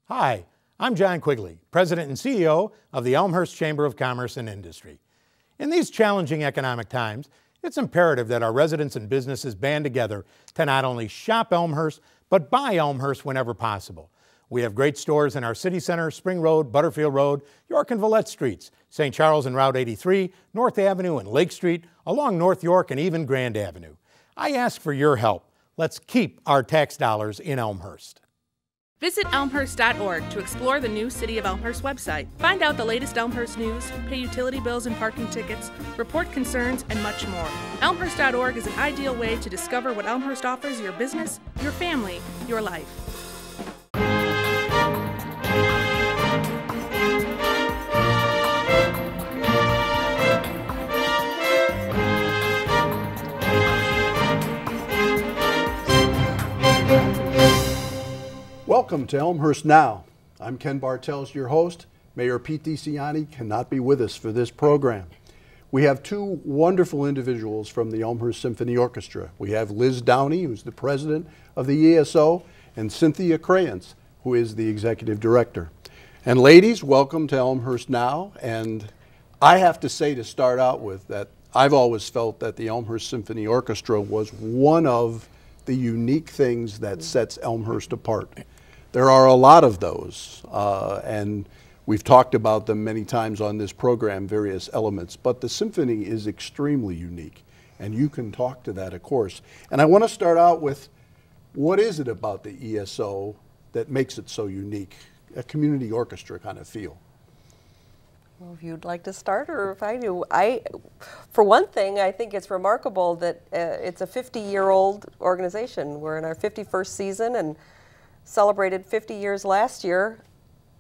Hi, I'm John Quigley, President and CEO of the Elmhurst Chamber of Commerce and Industry. In these challenging economic times, it's imperative that our residents and businesses band together to not only shop Elmhurst, but buy Elmhurst whenever possible. We have great stores in our city center, Spring Road, Butterfield Road, York and Villette Streets, St. Charles and Route 83, North Avenue and Lake Street, along North York and even Grand Avenue. I ask for your help. Let's keep our tax dollars in Elmhurst. Visit Elmhurst.org to explore the new City of Elmhurst website. Find out the latest Elmhurst news, pay utility bills and parking tickets, report concerns, and much more. Elmhurst.org is an ideal way to discover what Elmhurst offers your business, your family, your life. Welcome to Elmhurst Now. I'm Ken Bartels, your host. Mayor Pete DeCiani cannot be with us for this program. We have two wonderful individuals from the Elmhurst Symphony Orchestra. We have Liz Downey, who's the president of the ESO, and Cynthia Crayons, who is the executive director. And ladies, welcome to Elmhurst Now. And I have to say to start out with that I've always felt that the Elmhurst Symphony Orchestra was one of the unique things that sets Elmhurst apart. There are a lot of those, and we've talked about them many times on this program, various elements, but the symphony is extremely unique, and you can talk to that, of course. And I want to start out with, what is it about the ESO that makes it so unique, a community orchestra kind of feel? Well, if you'd like to start, or if I do. For one thing, I think it's remarkable that it's a 50-year-old organization. We're in our 51st season and celebrated 50 years last year.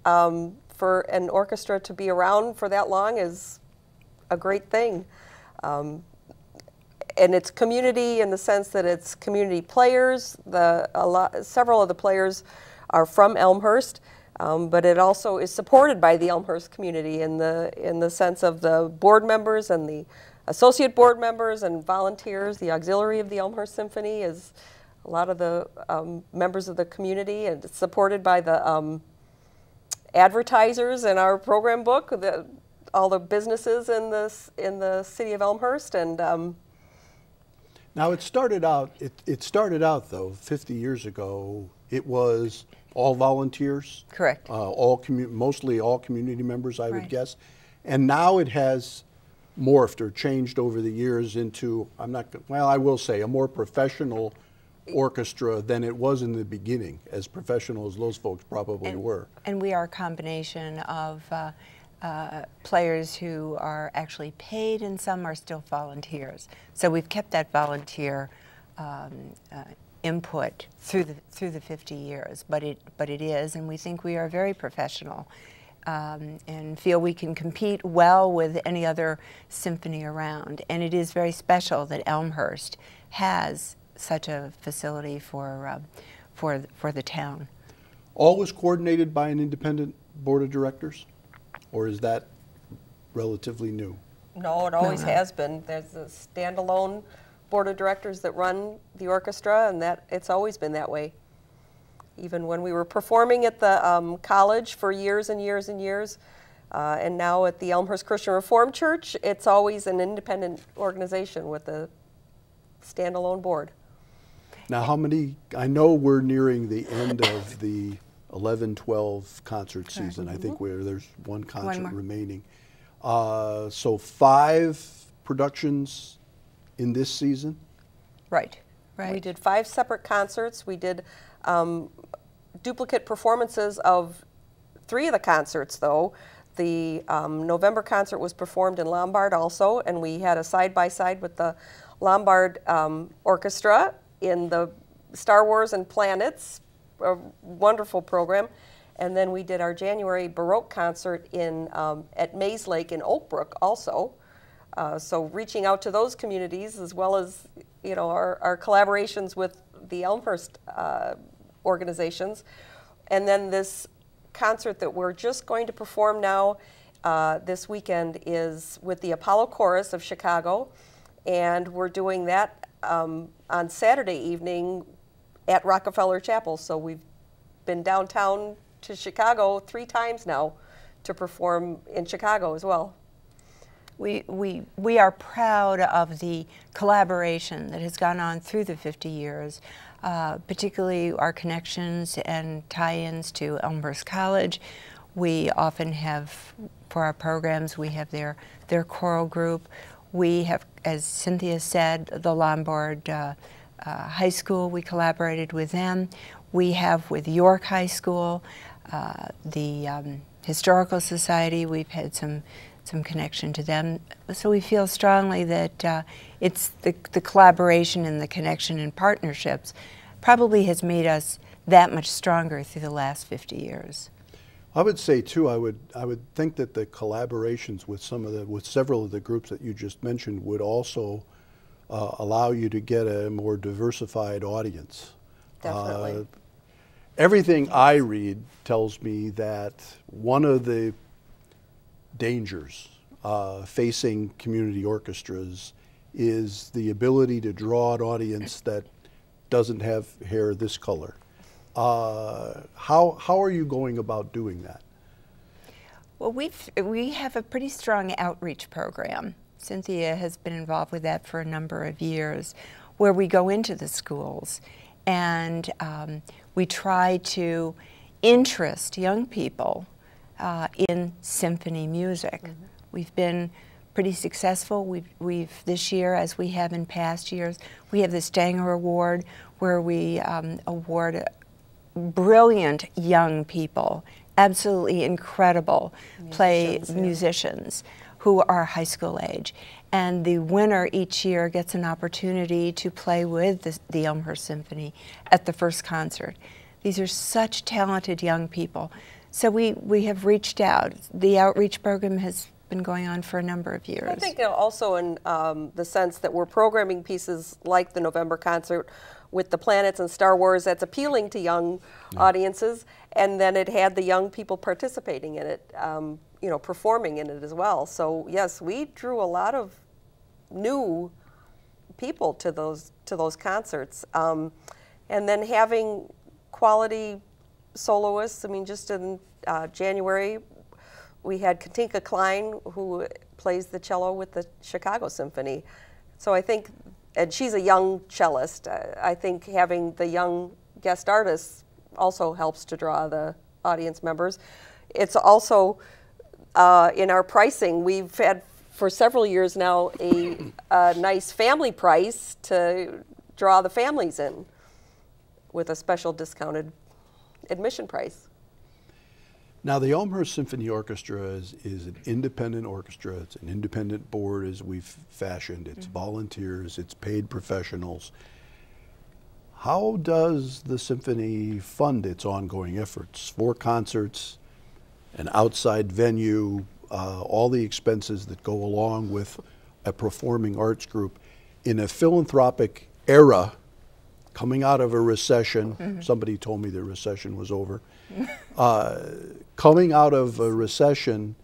For an orchestra to be around for that long is a great thing. And it's community in the sense that it's community players. Several of the players are from Elmhurst. But it also is supported by the Elmhurst community in the sense of the board members and the associate board members and volunteers. The auxiliary of the Elmhurst Symphony is a lot of the members of the community, and it's supported by the advertisers in our program book, all the businesses in the city of Elmhurst. And now it started out though 50 years ago. It was all volunteers? Correct. Mostly all community members, I would guess. And now it has morphed or changed over the years into, I will say, a more professional orchestra than it was in the beginning, as professional as those folks probably were. And we are a combination of players who are actually paid, and some are still volunteers. So we've kept that volunteer input through the 50 years, but it is, and we think we are very professional, and feel we can compete well with any other symphony around. And it is very special that Elmhurst has such a facility for the town. Always coordinated by an independent board of directors, or is that relatively new? No, it always has been. There's a standalone board of directors that run the orchestra, and that it's always been that way. Even when we were performing at the college for years and years and years, and now at the Elmhurst Christian Reformed Church, it's always an independent organization with a standalone board. Now, how many, I know we're nearing the end of the 11-12 concert season. I think there's one concert remaining. So 5 productions in this season? Right. We did 5 separate concerts. We did duplicate performances of 3 of the concerts, though. The November concert was performed in Lombard also, and we had a side-by-side with the Lombard Orchestra in the Star Wars and Planets, a wonderful program. And then we did our January Baroque concert at Maze Lake in Oak Brook also. So reaching out to those communities, as well as our collaborations with the Elmhurst organizations. And then this concert that we're just going to perform now this weekend is with the Apollo Chorus of Chicago, and we're doing that on Saturday evening at Rockefeller Chapel. So we've been downtown to Chicago 3 times now to perform in Chicago as well. We are proud of the collaboration that has gone on through the 50 years, particularly our connections and tie-ins to Elmhurst College. We often have, for our programs, we have their choral group. We have, as Cynthia said, the Lombard High School, we collaborated with them. We have with York High School, the Historical Society, we've had some connection to them. So we feel strongly that it's the collaboration and the connection and partnerships probably has made us that much stronger through the last 50 years. I would say too, I would think that the collaborations with several of the groups that you just mentioned would also allow you to get a more diversified audience. Definitely. Everything I read tells me that one of the dangers facing community orchestras is the ability to draw an audience that doesn't have hair this color. How are you going about doing that? Well, we have a pretty strong outreach program. Cynthia has been involved with that for a number of years, where we go into the schools and we try to interest young people in symphony music. Mm-hmm. We've been pretty successful. We've this year, as we have in past years, we have the Stanger Award, where we award brilliant young people, absolutely incredible musicians who are high school age. And the winner each year gets an opportunity to play with the Elmhurst Symphony at the first concert. These are such talented young people. So we have reached out. The outreach program has been going on for a number of years. I think also in the sense that we're programming pieces like the November concert with the planets and Star Wars that's appealing to young audiences, and then it had the young people participating in it, you know, performing in it as well. So yes, we drew a lot of new people to those concerts, and then having quality soloists. I mean, just in January, we had Katinka Klein, who plays the cello with the Chicago Symphony. So I think, and she's a young cellist, I think having the young guest artists also helps to draw the audience members. It's also, in our pricing, we've had for several years now a nice family price to draw the families in with a special discounted admission price. Now, the Elmhurst Symphony Orchestra is an independent orchestra. It's an independent board as we've fashioned. It's volunteers, it's paid professionals. How does the symphony fund its ongoing efforts? 4 concerts, an outside venue, all the expenses that go along with a performing arts group in a philanthropic era, coming out of a recession. Somebody told me the recession was over. Coming out of a recession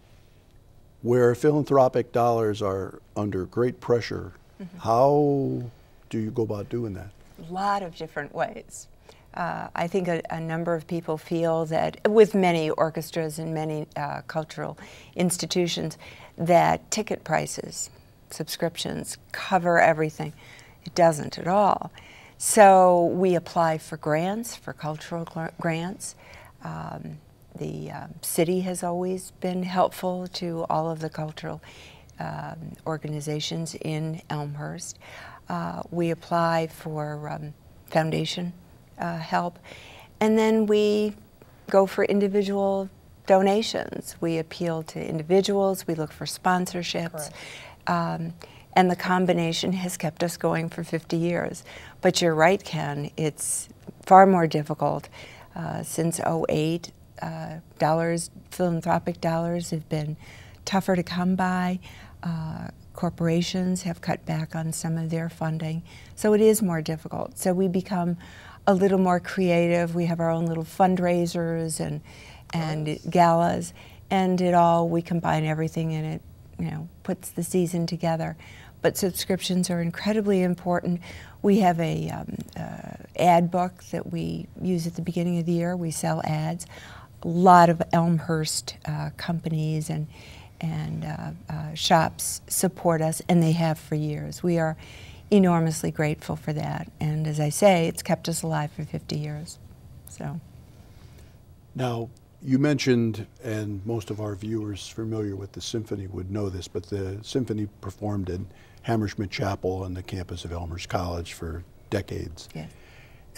where philanthropic dollars are under great pressure, how do you go about doing that? A lot of different ways. I think a number of people feel that, with many orchestras and many cultural institutions, that ticket prices, subscriptions, cover everything. It doesn't at all. So we apply for grants, for cultural grants. The city has always been helpful to all of the cultural organizations in Elmhurst. We apply for foundation help, and then we go for individual donations. We appeal to individuals, we look for sponsorships, and the combination has kept us going for 50 years. But you're right, Ken, it's far more difficult. Since '08, philanthropic dollars have been tougher to come by. Corporations have cut back on some of their funding, so it is more difficult. So we become a little more creative. We have our own little fundraisers and galas, and we combine everything, and it, you know, puts the season together. But subscriptions are incredibly important. We have a ad book that we use at the beginning of the year. We sell ads. a lot of Elmhurst companies and shops support us, and they have for years. We are enormously grateful for that, and as I say, it's kept us alive for 50 years. So. Now, you mentioned, and most of our viewers familiar with the symphony would know this, but the symphony performed in Hammersmith Chapel on the campus of Elmhurst College for decades. Yes.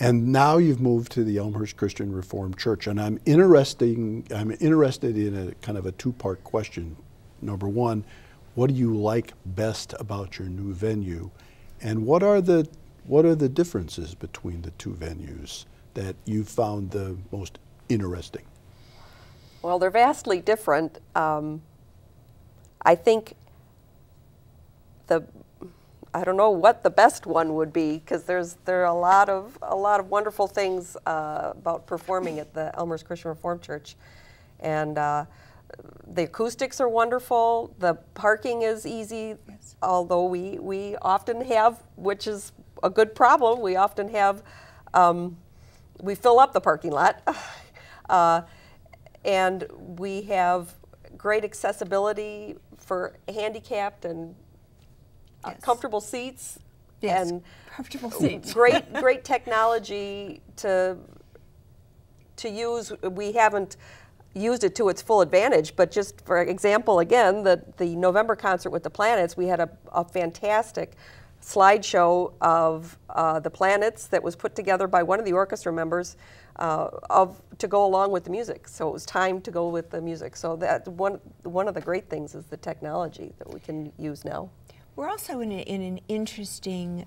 And now you've moved to the Elmhurst Christian Reformed Church, and I'm interested in a kind of a two-part question. Number one, what do you like best about your new venue, and what are the differences between the two venues that you found the most interesting? Well, they're vastly different. I think I don't know what the best one would be, because there are a lot of wonderful things about performing at the Elmhurst Christian Reformed Church, and the acoustics are wonderful. The parking is easy, yes. Although we often have, which is a good problem, we often have we fill up the parking lot, and we have great accessibility for handicapped and yes. Comfortable seats, yes. and comfortable seats. great technology to use. We haven't used it to its full advantage, but just for example, again, the November concert with the planets, we had a fantastic slideshow of the planets that was put together by one of the orchestra members to go along with the music. So it was timed to go with the music. So that one of the great things is the technology that we can use now. We're also in an interesting,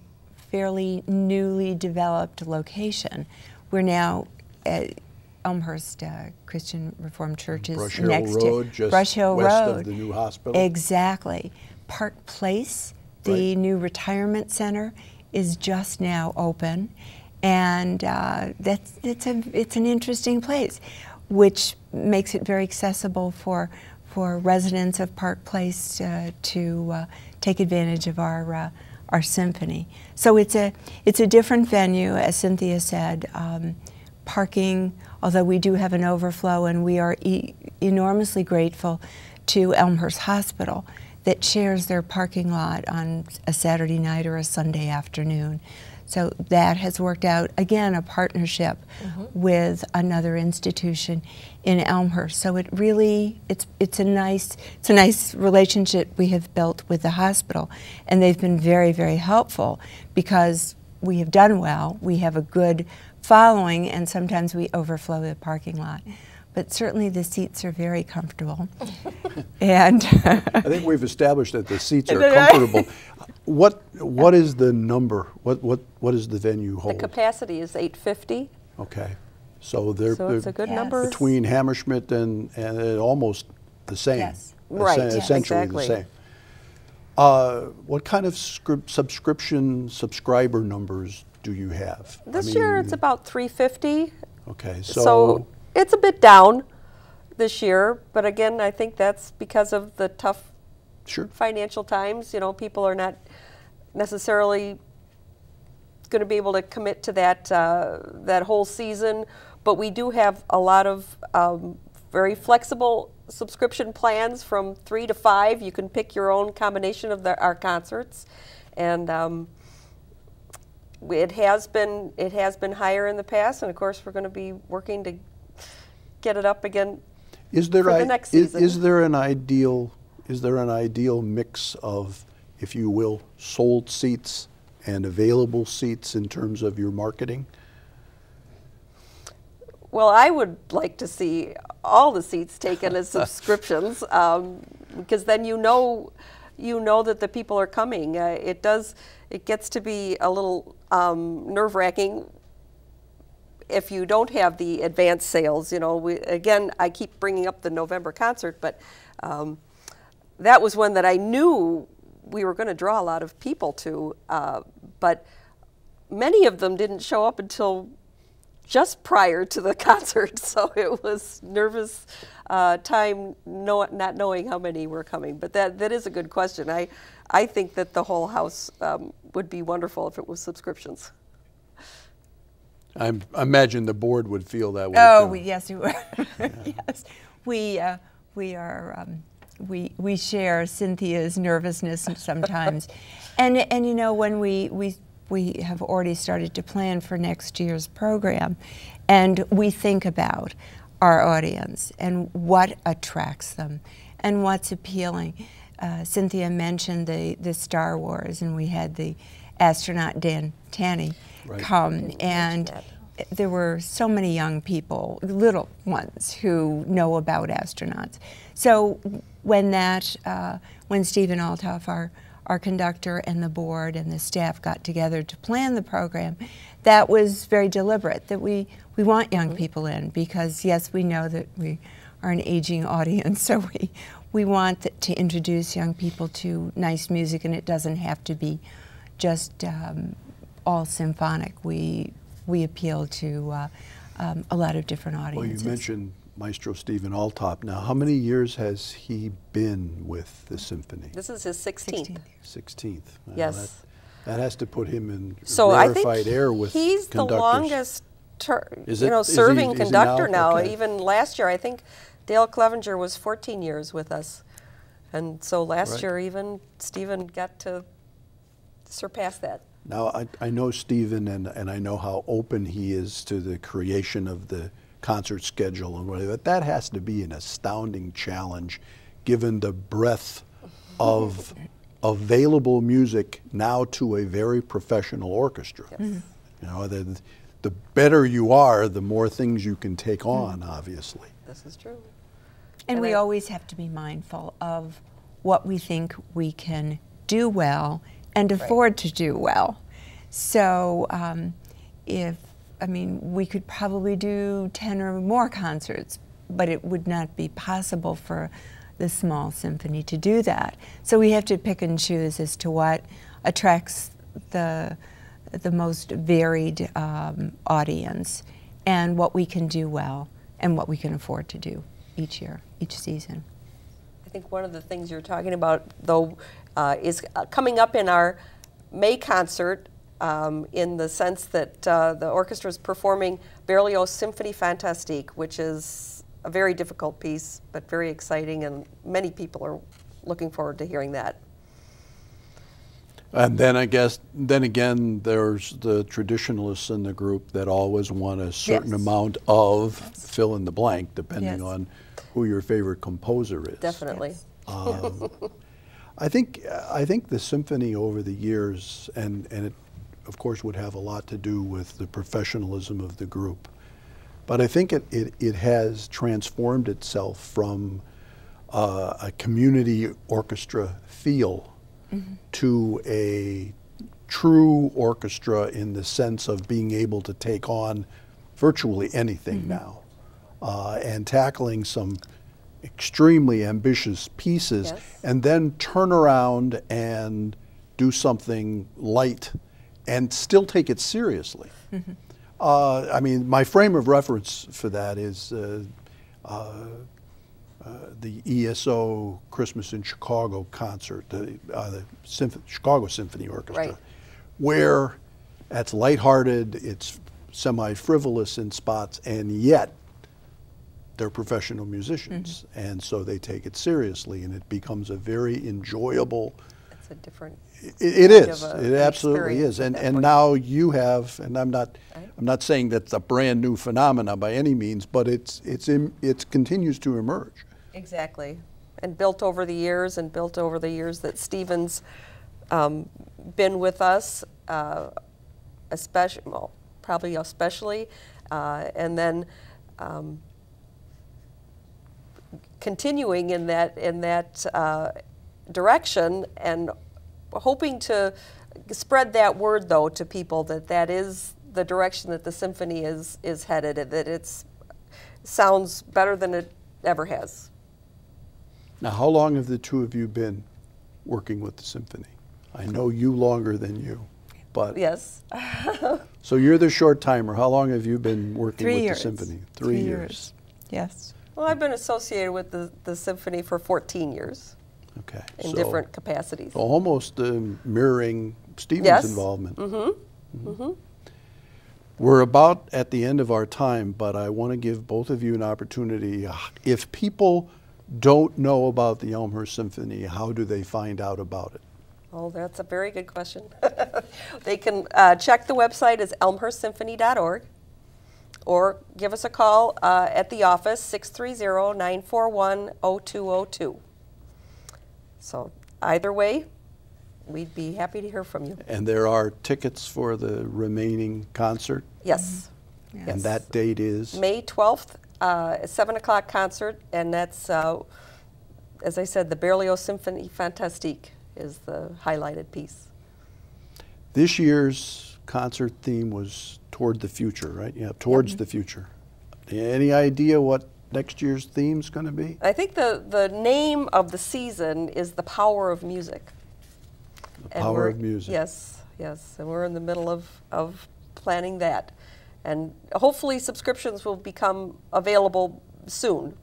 fairly newly developed location. We're now at Elmhurst Christian Reformed Church is Brush Hill next Road, to just Brush Hill west Road. of the new hospital. Exactly. Park Place, the right. new retirement center, is just now open, and it's an interesting place, which makes it very accessible for residents of Park Place to take advantage of our symphony. So it's a different venue, as Cynthia said. Parking, although we do have an overflow, and we are enormously grateful to Elmhurst Hospital that shares their parking lot on a Saturday night or a Sunday afternoon. So that has worked out, again, a partnership with another institution in Elmhurst. So it really, it's a nice relationship we have built with the hospital, and they've been very, very helpful because we have done well. We have a good following, and sometimes we overflow the parking lot. But certainly the seats are very comfortable. And I think we've established that the seats are comfortable. What is the number? What is the venue hold? The capacity is 850. Okay, so it's a good number. Between Hammersmith and almost the same. Yes. Right. Essentially exactly. the same. What kind of subscriber numbers do you have? This year it's about 350. Okay, So it's a bit down this year, but again, I think that's because of the tough financial times. You know, people are not necessarily going to be able to commit to that whole season, but we do have a lot of very flexible subscription plans from 3 to 5. You can pick your own combination of our concerts, and it has been higher in the past, and of course we're going to be working to get it up again for the next season. Is there an ideal mix of, if you will, sold seats and available seats in terms of your marketing? Well, I would like to see all the seats taken as subscriptions, because then you know that the people are coming. It gets to be a little nerve-wracking if you don't have the advance sales. You know, again, I keep bringing up the November concert, but that was one that I knew we were going to draw a lot of people to, but many of them didn't show up until just prior to the concert, so it was nervous time not knowing how many were coming. But that is a good question. I think that the whole house would be wonderful if it was subscriptions. I imagine the board would feel that way Oh, too. yes, we were. Yes, we are. We share Cynthia's nervousness sometimes, and you know, when we have already started to plan for next year's program, and we think about our audience and what attracts them and what's appealing. Cynthia mentioned the Star Wars, and we had the astronaut Dan Tanney come, and there were so many young people, little ones, who know about astronauts. So when Stephen Althoff, our conductor, and the board and the staff got together to plan the program, that was very deliberate, that we want young people in, because yes, we know that we are an aging audience, so we want to introduce young people to nice music, and it doesn't have to be just all symphonic. We appeal to a lot of different audiences. Well, you mentioned Maestro Stephen Althoff. Now, how many years has he been with the symphony? This is his 16th. 16th. Well, Yes. That has to put him in So I rarefied think air with he's the conductors. longest Is he- serving is he conductor now. Okay. Even last year, I think Dale Clevenger was 14 years with us. And so last Right. year, even Stephen got to surpass that. Now, I know Stephen, and I know how open he is to the creation of the concert schedule and whatever, but that has to be an astounding challenge given the breadth of available music now to a very professional orchestra. Yes. Mm-hmm. You know, the better you are, the more things you can take on, obviously. This is true. And we always have to be mindful of what we think we can do well and afford to do well. So we could probably do 10 or more concerts, but it would not be possible for the small symphony to do that. So we have to pick and choose as to what attracts the most varied audience, and what we can do well and what we can afford to do each year, each season. I think one of the things you're talking about, though, is coming up in our May concert, in the sense that the orchestra is performing Berlioz' Symphonie Fantastique, which is a very difficult piece, but very exciting, and many people are looking forward to hearing that. And then I guess, then again, there's the traditionalists in the group that always want a certain Yes. amount of fill in the blank, depending Yes. on who your favorite composer is. Definitely. I think the symphony over the years, and it of course would have a lot to do with the professionalism of the group, but I think it has transformed itself from a community orchestra feel to a true orchestra in the sense of being able to take on virtually anything now, and tackling some extremely ambitious pieces, Yes. and then turn around and do something light and still take it seriously. I mean, my frame of reference for that is the ESO Christmas in Chicago concert, the Chicago Symphony Orchestra, Right. where it's lighthearted, it's semi-frivolous in spots, and yet they're professional musicians, and so they take it seriously, and it becomes a very enjoyable. It's a different. It kind is. of It absolutely experience is, at and that and point. now you have, and I'm not saying that's a brand new phenomena by any means, but it continues to emerge. Exactly, and built over the years, that Stephen's been with us, especially, and then continuing in that direction, and hoping to spread that word, though, to people that is the direction that the symphony is headed, that it sounds better than it ever has. Now, how long have the two of you been working with the symphony? I know you longer than you, but Yes. so you're the short timer. How long have you been working 3 with years. the symphony? 3 years. Yes. Well, I've been associated with the symphony for 14 years Okay. in so different capacities. almost mirroring Stephen's Yes. involvement. We're about at the end of our time, but I want to give both of you an opportunity. If people don't know about the Elmhurst Symphony, how do they find out about it? Oh, that's a very good question. They can check the website as elmhurstsymphony.org or give us a call at the office, 630-941-0202. So either way, we'd be happy to hear from you. And there are tickets for the remaining concert? Yes. Yes. And that date is? May 12th, 7 o'clock concert, and that's, as I said, the Berlioz Symphonie Fantastique is the highlighted piece. This year's concert theme was Toward the Future, right? Yeah, Towards the Future. Any idea what next year's theme's going to be? I think the name of the season is The Power of Music. The Power of Music. Yes, yes, and we're in the middle of planning that. And hopefully subscriptions will become available soon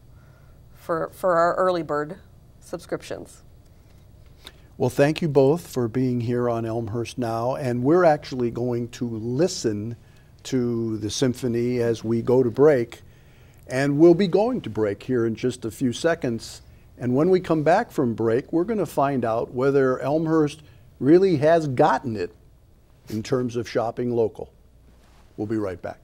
for our early bird subscriptions. Well, thank you both for being here on Elmhurst Now, and we're actually going to listen to the symphony as we go to break, and we'll be going to break here in just a few seconds. And when we come back from break, we're going to find out whether Elmhurst really has gotten it in terms of shopping local. We'll be right back.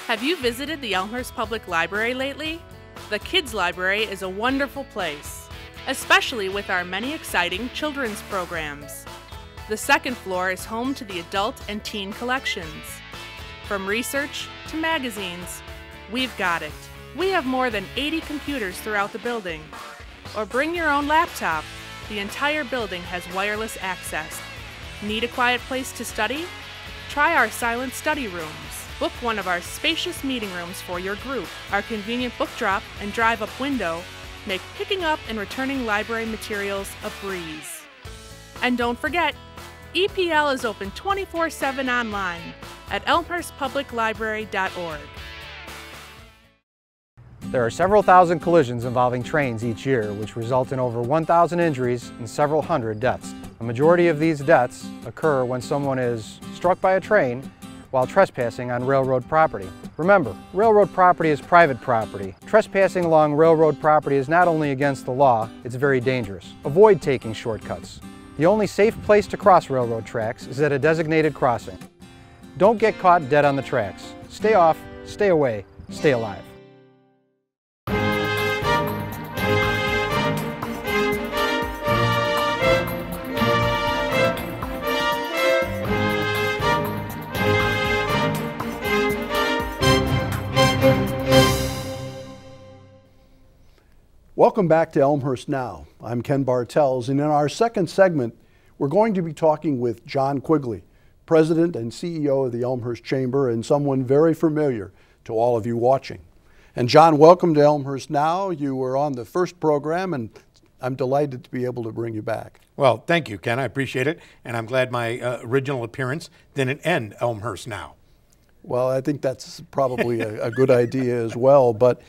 Have you visited the Elmhurst Public Library lately? The Kids Library is a wonderful place, especially with our many exciting children's programs. The second floor is home to the adult and teen collections. From research to magazines, we've got it. We have more than 80 computers throughout the building. Or bring your own laptop. The entire building has wireless access. Need a quiet place to study? Try our silent study rooms. Book one of our spacious meeting rooms for your group. Our convenient book drop and drive-up window make picking up and returning library materials a breeze. And don't forget, EPL is open 24/7 online at elmhurstpubliclibrary.org. There are several thousand collisions involving trains each year, which result in over 1,000 injuries and several hundred deaths. A majority of these deaths occur when someone is struck by a train while trespassing on railroad property. Remember, railroad property is private property. Trespassing along railroad property is not only against the law, it's very dangerous. Avoid taking shortcuts. The only safe place to cross railroad tracks is at a designated crossing. Don't get caught dead on the tracks. Stay off, stay away, stay alive. Welcome back to Elmhurst Now. I'm Ken Bartels, and in our second segment, we're going to be talking with John Quigley, President and CEO of the Elmhurst Chamber, and someone very familiar to all of you watching. And John, welcome to Elmhurst Now. You were on the first program, and I'm delighted to be able to bring you back. Well, thank you, Ken. I appreciate it, and I'm glad my original appearance didn't end Elmhurst Now. Well, I think that's probably a good idea as well, but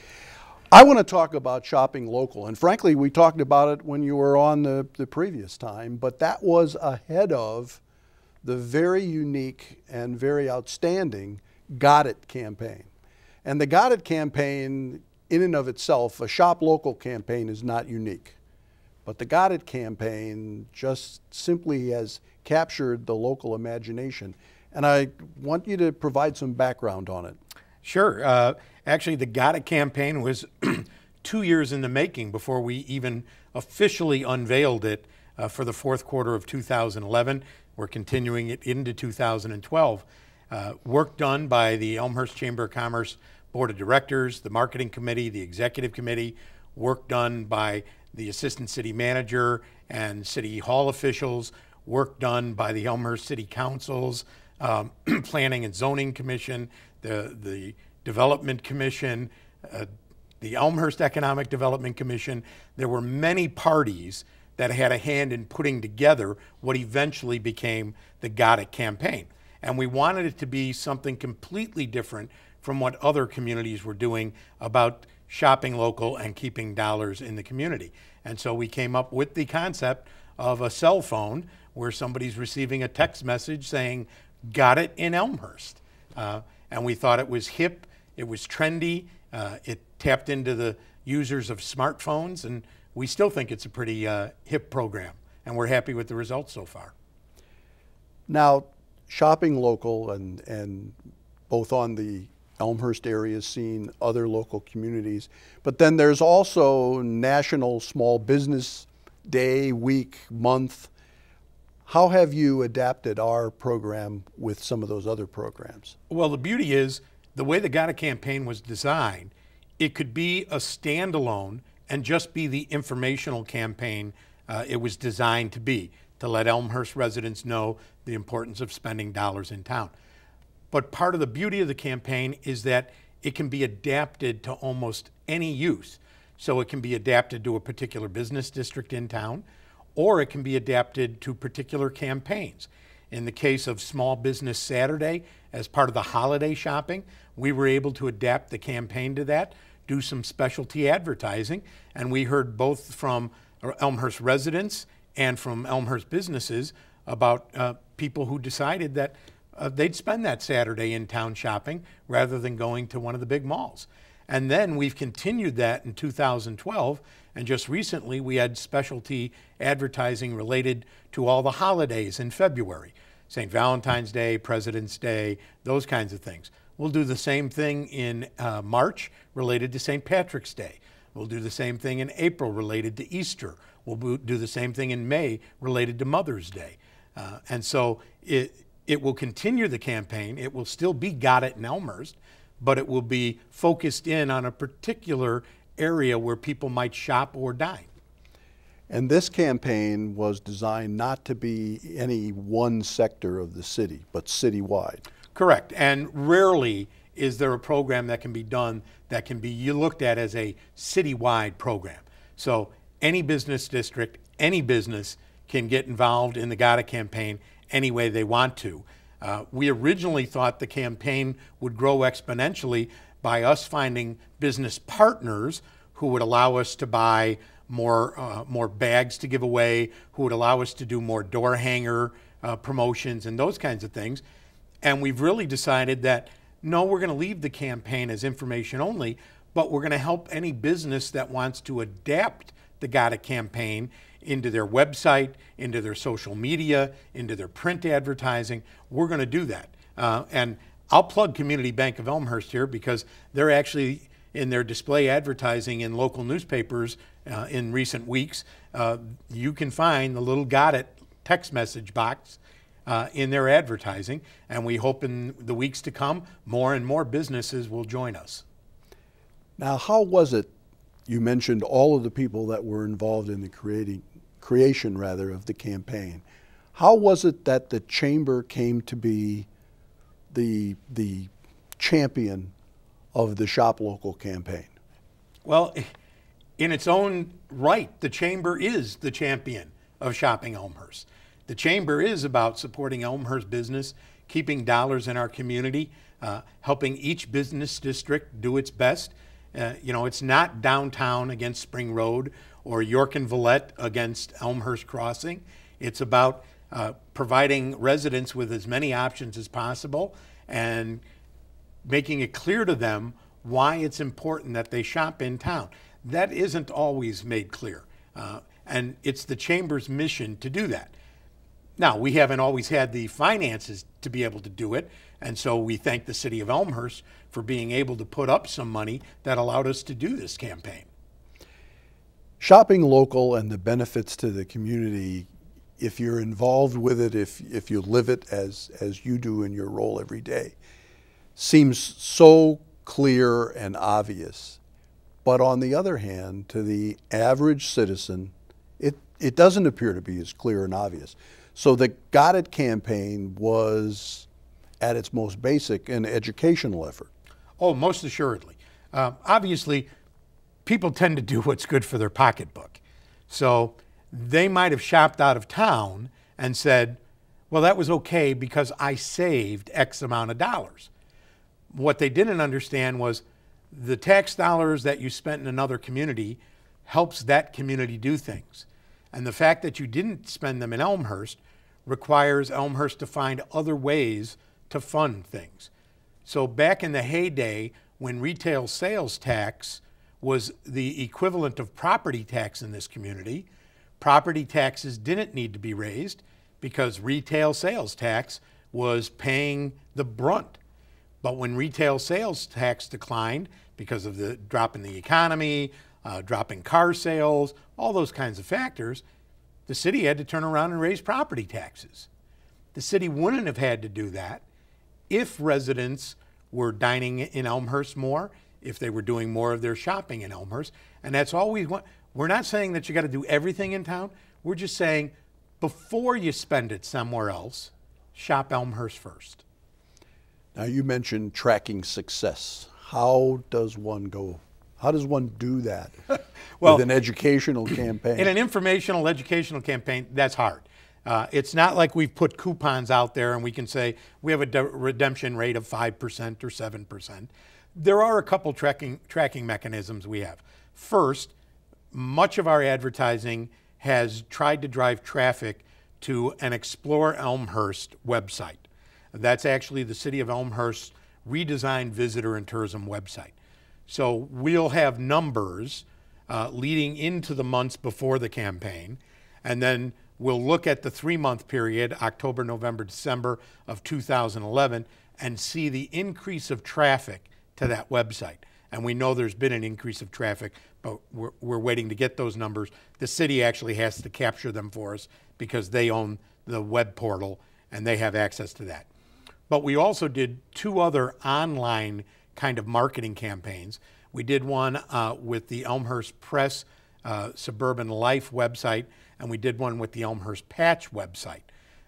I want to talk about shopping local, and frankly, we talked about it when you were on the previous time, but that was ahead of the very unique and very outstanding Got It campaign. And the Got It campaign, in and of itself, a shop local campaign is not unique. But the Got It campaign just simply has captured the local imagination. And I want you to provide some background on it. Sure. Actually, the Got It campaign was 2 years in the making before we even officially unveiled it for the fourth quarter of 2011. We're continuing it into 2012. Work done by the Elmhurst Chamber of Commerce Board of Directors, the Marketing Committee, the Executive Committee, work done by the Assistant City Manager and City Hall officials, work done by the Elmhurst City Councils, Planning and Zoning Commission, the Development Commission, the Elmhurst Economic Development Commission. There were many parties that had a hand in putting together what eventually became the Got It campaign. And we wanted it to be something completely different from what other communities were doing about shopping local and keeping dollars in the community. And so we came up with the concept of a cell phone where somebody's receiving a text message saying, "Got it in Elmhurst." And we thought it was hip, it was trendy, it tapped into the users of smartphones, and we still think it's a pretty hip program, and we're happy with the results so far. Now, shopping local and both on the Elmhurst area scene, other local communities, but then there's also National Small Business Day, week, month. How have you adapted our program with some of those other programs? Well, the beauty is the way the Got It campaign was designed, it could be a standalone and just be the informational campaign it was designed to be, to let Elmhurst residents know the importance of spending dollars in town. But part of the beauty of the campaign is that it can be adapted to almost any use. So it can be adapted to a particular business district in town, or it can be adapted to particular campaigns. In the case of Small Business Saturday, as part of the holiday shopping, we were able to adapt the campaign to that, do some specialty advertising, and we heard both from Elmhurst residents and from Elmhurst businesses about people who decided that they'd spend that Saturday in town shopping rather than going to one of the big malls. And then we've continued that in 2012, and just recently we had specialty advertising related to all the holidays in February. St. Valentine's Day, President's Day, those kinds of things. We'll do the same thing in March related to St. Patrick's Day. We'll do the same thing in April related to Easter. We'll do the same thing in May related to Mother's Day. And so it will continue the campaign. It will still be Got It in Elmhurst, but it will be focused in on a particular area where people might shop or dine. And this campaign was designed not to be any one sector of the city, but citywide. Correct. And rarely is there a program that can be done that can be looked at as a citywide program. So any business district, any business can get involved in the Got It campaign any way they want to. We originally thought the campaign would grow exponentially by us finding business partners who would allow us to buy more bags to give away, who would allow us to do more door hanger promotions and those kinds of things. And we've really decided that, no, we're going to leave the campaign as information only, but we're going to help any business that wants to adapt the Got It campaign into their website, into their social media, into their print advertising. We're going to do that. And I'll plug Community Bank of Elmhurst here because they're actually in their display advertising in local newspapers in recent weeks. You can find the little Got It text message box in their advertising, and we hope in the weeks to come more and more businesses will join us. Now, how was it, you mentioned all of the people that were involved in the creation of the campaign. How was it that the Chamber came to be the champion of the Shop Local campaign? Well, in its own right, the Chamber is the champion of Shopping Elmhurst. The Chamber is about supporting Elmhurst business, keeping dollars in our community, helping each business district do its best. You know, it's not downtown against Spring Road or York and Villette against Elmhurst Crossing. It's about providing residents with as many options as possible and making it clear to them why it's important that they shop in town. That isn't always made clear, and it's the Chamber's mission to do that. Now, we haven't always had the finances to be able to do it, and so we thank the City of Elmhurst for being able to put up some money that allowed us to do this campaign. Shopping local and the benefits to the community, if you're involved with it, if you live it as you do in your role every day, seems so clear and obvious. But on the other hand, to the average citizen, it doesn't appear to be as clear and obvious. So the Got It campaign was, at its most basic, an educational effort. Oh, most assuredly. Obviously, people tend to do what's good for their pocketbook. So they might have shopped out of town and said, well, that was okay because I saved X amount of dollars. What they didn't understand was the tax dollars that you spent in another community helps that community do things. And the fact that you didn't spend them in Elmhurst requires Elmhurst to find other ways to fund things. So back in the heyday, when retail sales tax was the equivalent of property tax in this community, property taxes didn't need to be raised because retail sales tax was paying the brunt. But when retail sales tax declined because of the drop in the economy, drop in car sales, all those kinds of factors, the city had to turn around and raise property taxes. The city wouldn't have had to do that if residents were dining in Elmhurst more, if they were doing more of their shopping in Elmhurst. And that's all we want. We're not saying that you got to do everything in town. We're just saying before you spend it somewhere else, shop Elmhurst first. Now, you mentioned tracking success. How does one do that Well, with an educational campaign? In an informational, educational campaign, that's hard. It's not like we've put coupons out there and we can say we have a redemption rate of 5% or 7%. There are a couple tracking mechanisms we have. First, much of our advertising has tried to drive traffic to an Explore Elmhurst website. That's actually the City of Elmhurst's redesigned visitor and tourism website. So we'll have numbers leading into the months before the campaign, and then we'll look at the 3-month period, October, November, December of 2011, and see the increase of traffic to that website. And we know there's been an increase of traffic, but we're waiting to get those numbers. The city actually has to capture them for us because they own the web portal and they have access to that. But we also did 2 other online kind of marketing campaigns. We did one with the Elmhurst Press Suburban Life website, and we did one with the Elmhurst Patch website.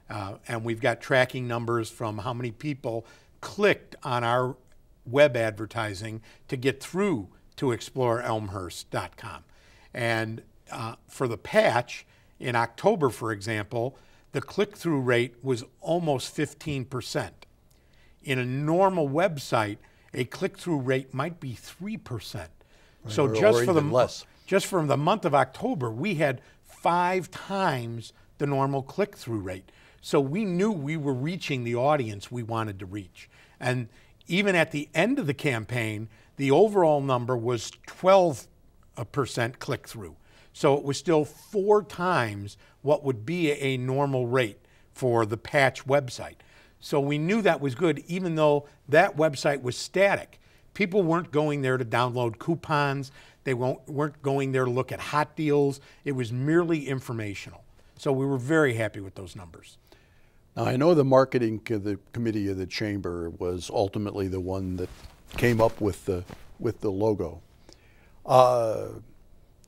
And we've got tracking numbers from how many people clicked on our web advertising to get through to exploreelmhurst.com. And for the patch, in October, for example, the click-through rate was almost 15%. In a normal website, a click-through rate might be 3%. Right, so just for the month of October, we had 5 times the normal click-through rate. So we knew we were reaching the audience we wanted to reach. And even at the end of the campaign, the overall number was 12% click-through. So it was still 4 times what would be a normal rate for the patch website. So we knew that was good, even though that website was static. People weren't going there to download coupons. They weren't going there to look at hot deals. It was merely informational. So we were very happy with those numbers. Now, I know the marketing committee of the chamber was ultimately the one that came up with the logo.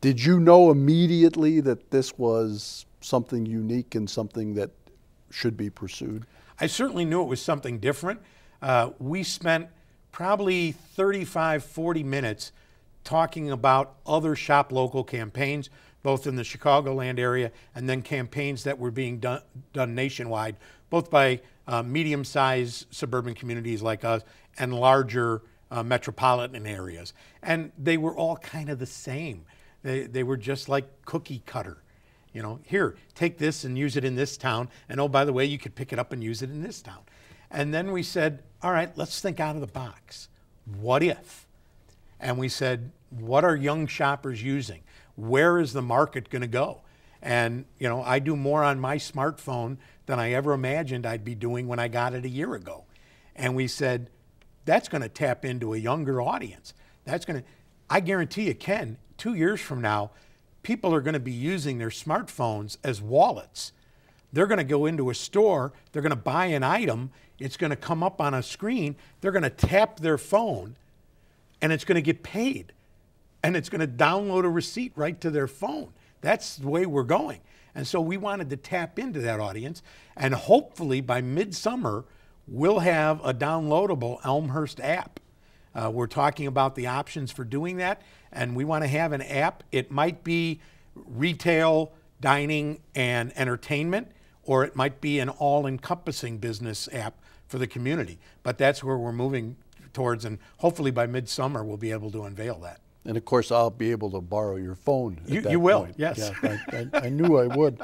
Did you know immediately that this was something unique and something that should be pursued? I certainly knew it was something different. We spent probably 35, 40 minutes talking about other Shop Local campaigns, both in the Chicagoland area and then campaigns that were being done nationwide, both by medium-sized suburban communities like us and larger metropolitan areas. And they were all kind of the same. They were just like cookie cutter. You know, here, take this and use it in this town. And oh, by the way, you could pick it up and use it in this town. And then we said, all right, let's think out of the box. What if? And we said, what are young shoppers using? Where is the market going to go? And, you know, I do more on my smartphone than I ever imagined I'd be doing when I got it a year ago. And we said, that's going to tap into a younger audience. That's going to, I guarantee you, Ken, 2 years from now, people are going to be using their smartphones as wallets. They're going to go into a store, they're going to buy an item, it's going to come up on a screen, they're going to tap their phone, and it's going to get paid. And it's going to download a receipt right to their phone. That's the way we're going. And so we wanted to tap into that audience, and hopefully by midsummer, we'll have a downloadable Elmhurst app. We're talking about the options for doing that, and we want to have an app. It might be retail, dining, and entertainment, or it might be an all-encompassing business app for the community. But that's where we're moving towards, and hopefully by midsummer we'll be able to unveil that. And of course, I'll be able to borrow your phone at that point. You will, yes. Yeah, I knew I would.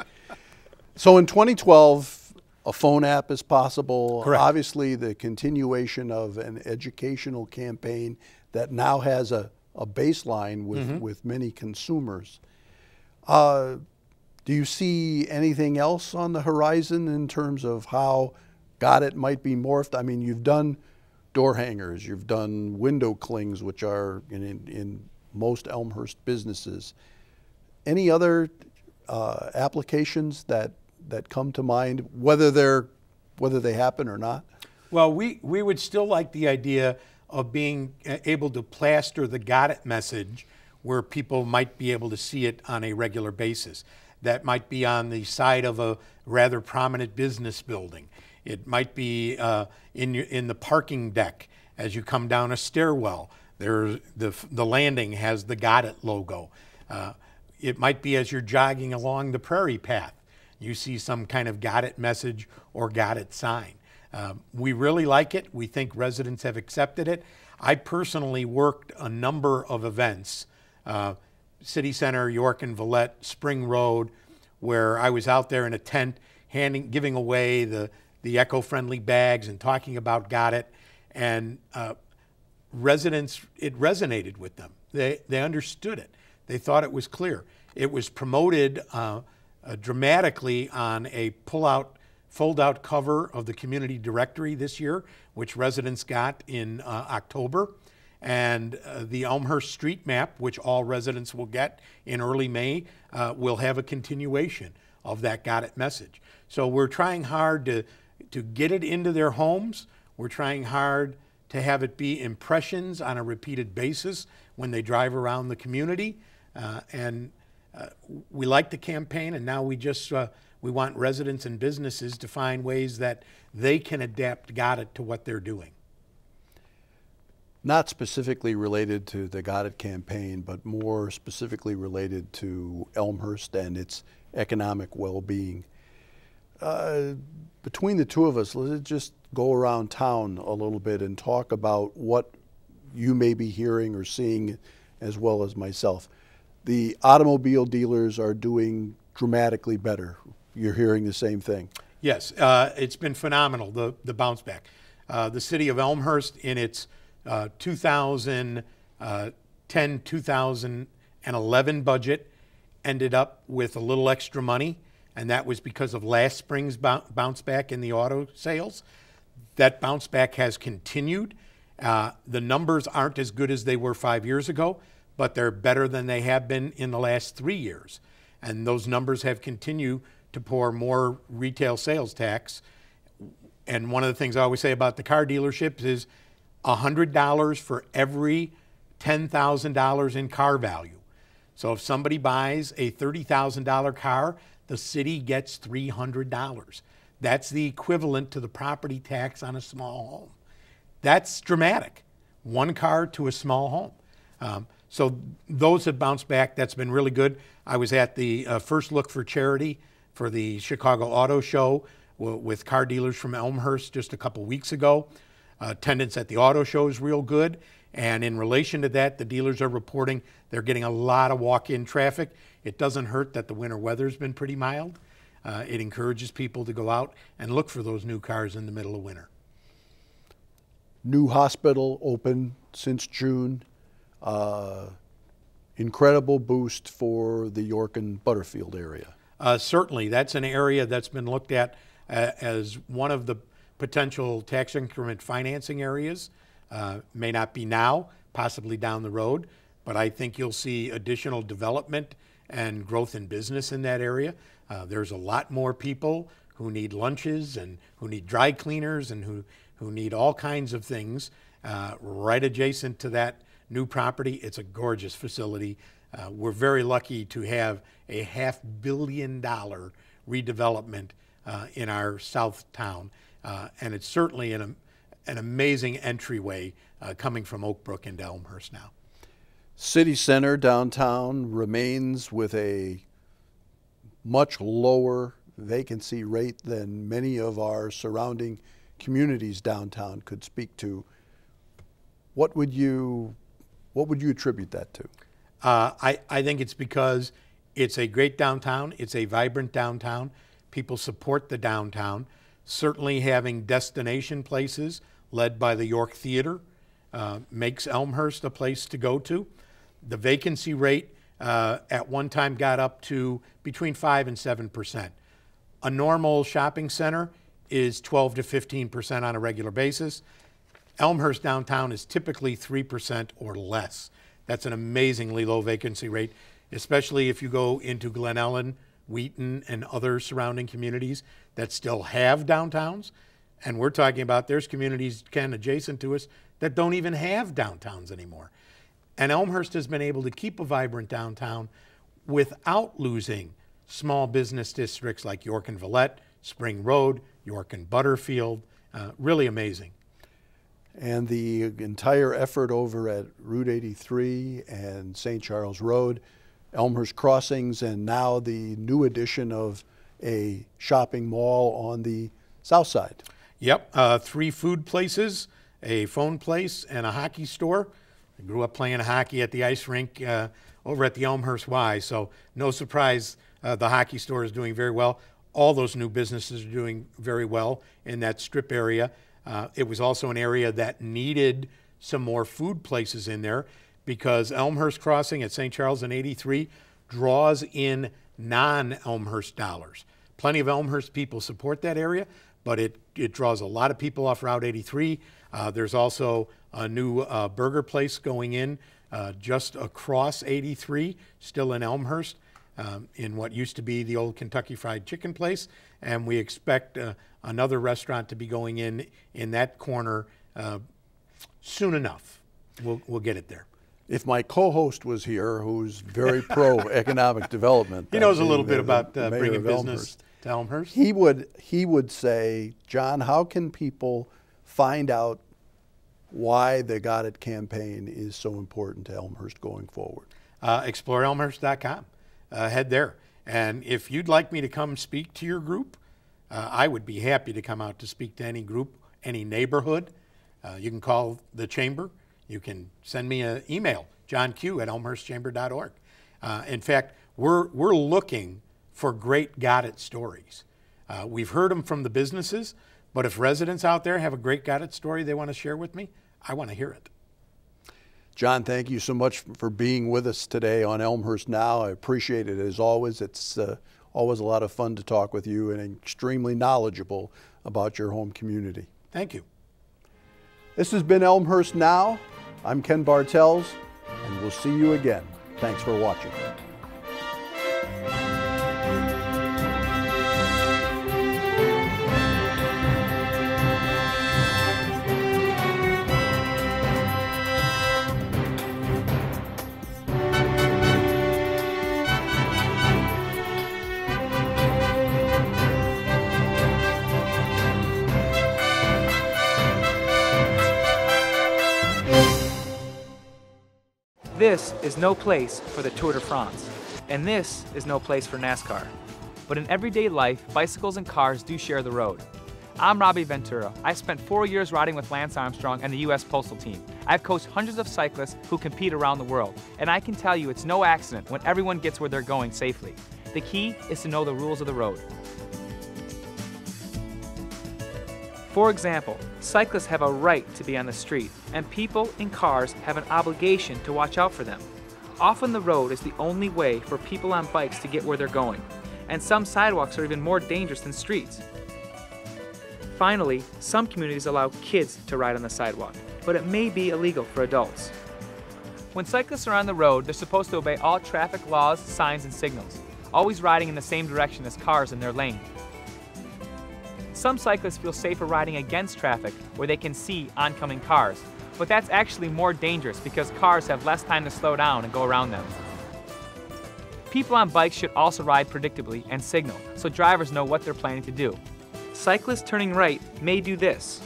So in 2012, a phone app is possible. Correct. Obviously, the continuation of an educational campaign that now has a baseline with many consumers. Do you see anything else on the horizon in terms of how Got It might be morphed? I mean, you've done door hangers, you've done window clings, which are in most Elmhurst businesses. Any other applications that come to mind, whether they happen or not? Well, we would still like the idea of being able to plaster the Got It message where people might be able to see it on a regular basis. That might be on the side of a rather prominent business building. It might be in the parking deck as you come down a stairwell. The landing has the Got It logo. It might be as you're jogging along the prairie path. You see some kind of Got It message or Got It sign. We really like it. We think residents have accepted it. I personally worked a number of events, City Center, York and Villette, Spring Road, where I was out there in a tent giving away the eco-friendly bags and talking about Got It. And residents, it resonated with them. They understood it. They thought it was clear. It was promoted dramatically on a pull-out fold-out cover of the community directory this year, which residents got in October, and the Elmhurst street map, which all residents will get in early May, will have a continuation of that Got It message. So we're trying hard to get it into their homes. We're trying hard to have it be impressions on a repeated basis when they drive around the community. We like the campaign, and now we want residents and businesses to find ways that they can adapt Got It to what they're doing. Not specifically related to the Got It campaign, but more specifically related to Elmhurst and its economic well-being. Between the two of us, let's just go around town a little bit and talk about what you may be hearing or seeing, as well as myself. The automobile dealers are doing dramatically better. You're hearing the same thing. Yes, it's been phenomenal, the bounce back. The city of Elmhurst, in its 2010-2011 budget, ended up with a little extra money, and that was because of last spring's bounce back in the auto sales. That bounce back has continued. The numbers aren't as good as they were 5 years ago, but they're better than they have been in the last 3 years. And those numbers have continued to pour more retail sales tax. And one of the things I always say about the car dealerships is $100 for every $10,000 in car value. So if somebody buys a $30,000 car, the city gets $300. That's the equivalent to the property tax on a small home. That's dramatic. One car to a small home. So those have bounced back. That's been really good. I was at the First Look for Charity for the Chicago Auto Show with car dealers from Elmhurst just a couple weeks ago. Attendance at the auto show is real good. And in relation to that, the dealers are reporting they're getting a lot of walk-in traffic. It doesn't hurt that the winter weather's been pretty mild. It encourages people to go out and look for those new cars in the middle of winter. New hospital open since June. Incredible boost for the York and Butterfield area. Certainly, that's an area that's been looked at as one of the potential tax increment financing areas. May not be now, possibly down the road, but I think you'll see additional development and growth in business in that area. There's a lot more people who need lunches and who need dry cleaners and who need all kinds of things right adjacent to that new property. It's a gorgeous facility. We're very lucky to have a $500 million redevelopment in our south town, and it's certainly an amazing entryway coming from Oak Brook into Elmhurst now. City Center downtown remains with a much lower vacancy rate than many of our surrounding communities downtown could speak to. What would you attribute that to? I think it's because it's a great downtown. It's a vibrant downtown. People support the downtown. Certainly having destination places led by the York Theater makes Elmhurst a place to go to. The vacancy rate at one time got up to between 5 and 7%. A normal shopping center is 12 to 15% on a regular basis. Elmhurst downtown is typically 3% or less. That's an amazingly low vacancy rate, especially if you go into Glen Ellen, Wheaton, and other surrounding communities that still have downtowns. And we're talking about there's communities, Ken, adjacent to us that don't even have downtowns anymore. And Elmhurst has been able to keep a vibrant downtown without losing small business districts like York and Villette, Spring Road, York and Butterfield. Really amazing. And the entire effort over at Route 83 and St. Charles Road, Elmhurst Crossings, and now the new addition of a shopping mall on the south side. Yep, 3 food places, a phone place, and a hockey store. I grew up playing hockey at the ice rink over at the Elmhurst Y, so no surprise the hockey store is doing very well. All those new businesses are doing very well in that strip area. It was also an area that needed some more food places in there because Elmhurst Crossing at St. Charles and 83 draws in non-Elmhurst dollars. Plenty of Elmhurst people support that area, but it draws a lot of people off Route 83. There's also a new burger place going in just across 83, still in Elmhurst, in what used to be the old Kentucky Fried Chicken place. And we expect another restaurant to be going in that corner soon enough. We'll get it there. If my co-host was here, who's very pro economic development, he knows a little bit about bringing business to Elmhurst. He would say, John, how can people find out why the Got It campaign is so important to Elmhurst going forward? ExploreElmhurst.com. Head there. And if you'd like me to come speak to your group, I would be happy to come out to speak to any group, any neighborhood. You can call the chamber. You can send me an email, johnq@elmhurstchamber.org. In fact, we're looking for great Got It stories. We've heard them from the businesses, but if residents out there have a great Got It story they want to share with me, I want to hear it. John, thank you so much for being with us today on Elmhurst Now. I appreciate it as always. It's always a lot of fun to talk with you and extremely knowledgeable about your home community. Thank you. This has been Elmhurst Now. I'm Ken Bartels, and we'll see you again. Thanks for watching. This is no place for the Tour de France, and this is no place for NASCAR. But in everyday life, bicycles and cars do share the road. I'm Robbie Ventura. I spent 4 years riding with Lance Armstrong and the U.S. Postal Team. I've coached hundreds of cyclists who compete around the world, and I can tell you it's no accident when everyone gets where they're going safely. The key is to know the rules of the road. For example, cyclists have a right to be on the street, and people in cars have an obligation to watch out for them. Often the road is the only way for people on bikes to get where they're going, and some sidewalks are even more dangerous than streets. Finally, some communities allow kids to ride on the sidewalk, but it may be illegal for adults. When cyclists are on the road, they're supposed to obey all traffic laws, signs, and signals, always riding in the same direction as cars in their lane. Some cyclists feel safer riding against traffic where they can see oncoming cars, but that's actually more dangerous because cars have less time to slow down and go around them. People on bikes should also ride predictably and signal so drivers know what they're planning to do. Cyclists turning right may do this,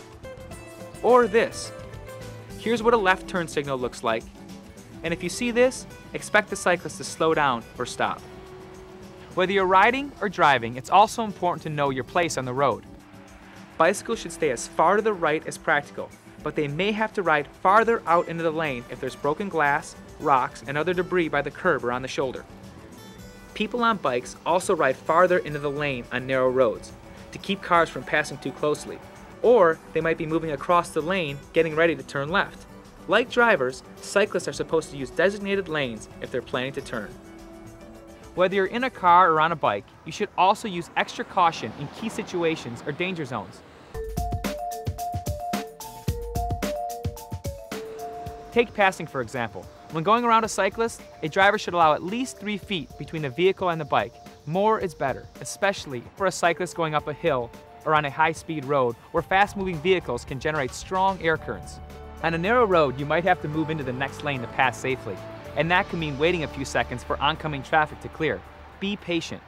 or this. Here's what a left turn signal looks like, and if you see this, expect the cyclist to slow down or stop. Whether you're riding or driving, it's also important to know your place on the road. Bicycles should stay as far to the right as practical, but they may have to ride farther out into the lane if there's broken glass, rocks, and other debris by the curb or on the shoulder. People on bikes also ride farther into the lane on narrow roads to keep cars from passing too closely, or they might be moving across the lane getting ready to turn left. Like drivers, cyclists are supposed to use designated lanes if they're planning to turn. Whether you're in a car or on a bike, you should also use extra caution in key situations or danger zones. Take passing, for example. When going around a cyclist, a driver should allow at least 3 feet between the vehicle and the bike. More is better, especially for a cyclist going up a hill or on a high-speed road where fast-moving vehicles can generate strong air currents. On a narrow road, you might have to move into the next lane to pass safely, and that can mean waiting a few seconds for oncoming traffic to clear. Be patient.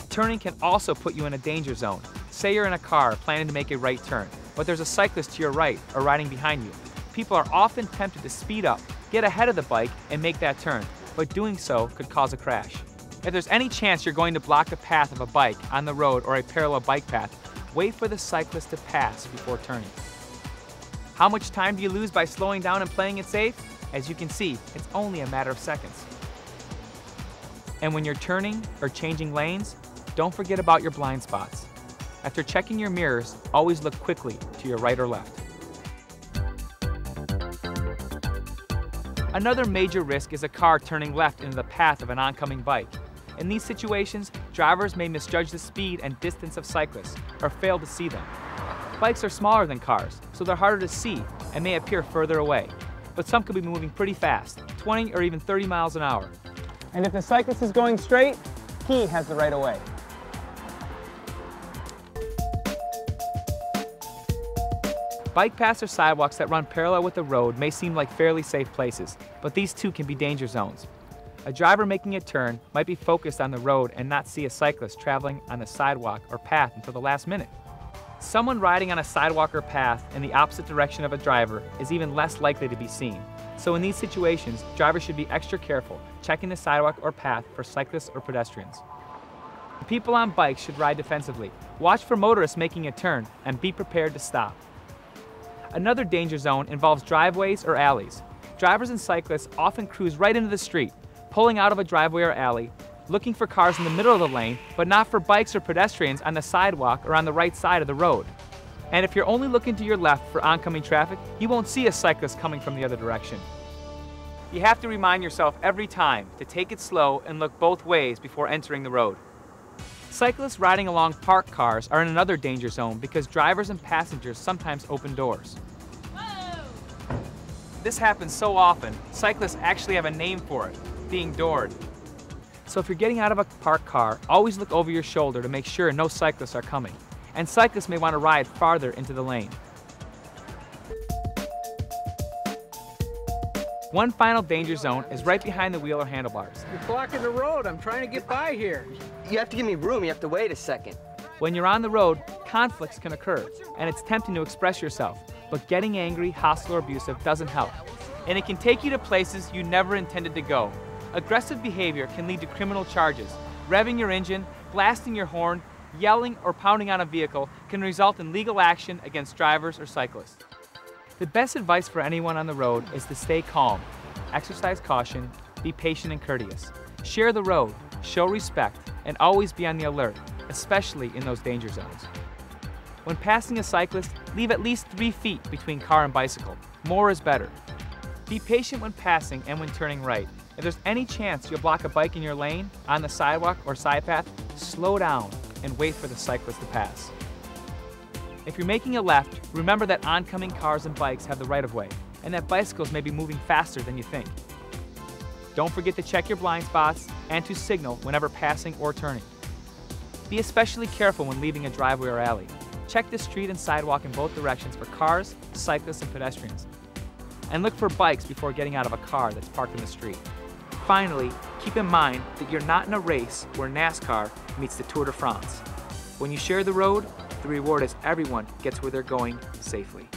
Turning can also put you in a danger zone. Say you're in a car planning to make a right turn, but there's a cyclist to your right or riding behind you. People are often tempted to speed up, get ahead of the bike, and make that turn, but doing so could cause a crash. If there's any chance you're going to block the path of a bike on the road or a parallel bike path, wait for the cyclist to pass before turning. How much time do you lose by slowing down and playing it safe? As you can see, it's only a matter of seconds. And when you're turning or changing lanes, don't forget about your blind spots. After checking your mirrors, always look quickly to your right or left. Another major risk is a car turning left into the path of an oncoming bike. In these situations, drivers may misjudge the speed and distance of cyclists or fail to see them. Bikes are smaller than cars, so they're harder to see and may appear further away. But some could be moving pretty fast, 20 or even 30 miles an hour. And if the cyclist is going straight, he has the right of way. Bike paths or sidewalks that run parallel with the road may seem like fairly safe places, but these too can be danger zones. A driver making a turn might be focused on the road and not see a cyclist traveling on the sidewalk or path until the last minute. Someone riding on a sidewalk or path in the opposite direction of a driver is even less likely to be seen. So in these situations, drivers should be extra careful, checking the sidewalk or path for cyclists or pedestrians. People on bikes should ride defensively. Watch for motorists making a turn and be prepared to stop. Another danger zone involves driveways or alleys. Drivers and cyclists often cruise right into the street, pulling out of a driveway or alley, looking for cars in the middle of the lane, but not for bikes or pedestrians on the sidewalk or on the right side of the road. And if you're only looking to your left for oncoming traffic, you won't see a cyclist coming from the other direction. You have to remind yourself every time to take it slow and look both ways before entering the road. Cyclists riding along parked cars are in another danger zone because drivers and passengers sometimes open doors. This happens so often, cyclists actually have a name for it, being doored. So if you're getting out of a parked car, always look over your shoulder to make sure no cyclists are coming. And cyclists may want to ride farther into the lane. One final danger zone is right behind the wheel or handlebars. You're blocking the road. I'm trying to get by here. You have to give me room. You have to wait a second. When you're on the road, conflicts can occur, and it's tempting to express yourself. But getting angry, hostile, or abusive doesn't help. And it can take you to places you never intended to go. Aggressive behavior can lead to criminal charges. Revving your engine, blasting your horn, yelling, or pounding on a vehicle can result in legal action against drivers or cyclists. The best advice for anyone on the road is to stay calm, exercise caution, be patient and courteous. Share the road, show respect, and always be on the alert, especially in those danger zones. When passing a cyclist, leave at least 3 feet between car and bicycle. More is better. Be patient when passing and when turning right. If there's any chance you'll block a bike in your lane, on the sidewalk or side path, slow down and wait for the cyclist to pass. If you're making a left, remember that oncoming cars and bikes have the right of way, and that bicycles may be moving faster than you think. Don't forget to check your blind spots and to signal whenever passing or turning. Be especially careful when leaving a driveway or alley. Check the street and sidewalk in both directions for cars, cyclists, and pedestrians. And look for bikes before getting out of a car that's parked in the street. Finally, keep in mind that you're not in a race where NASCAR meets the Tour de France. When you share the road, the reward is everyone gets where they're going safely.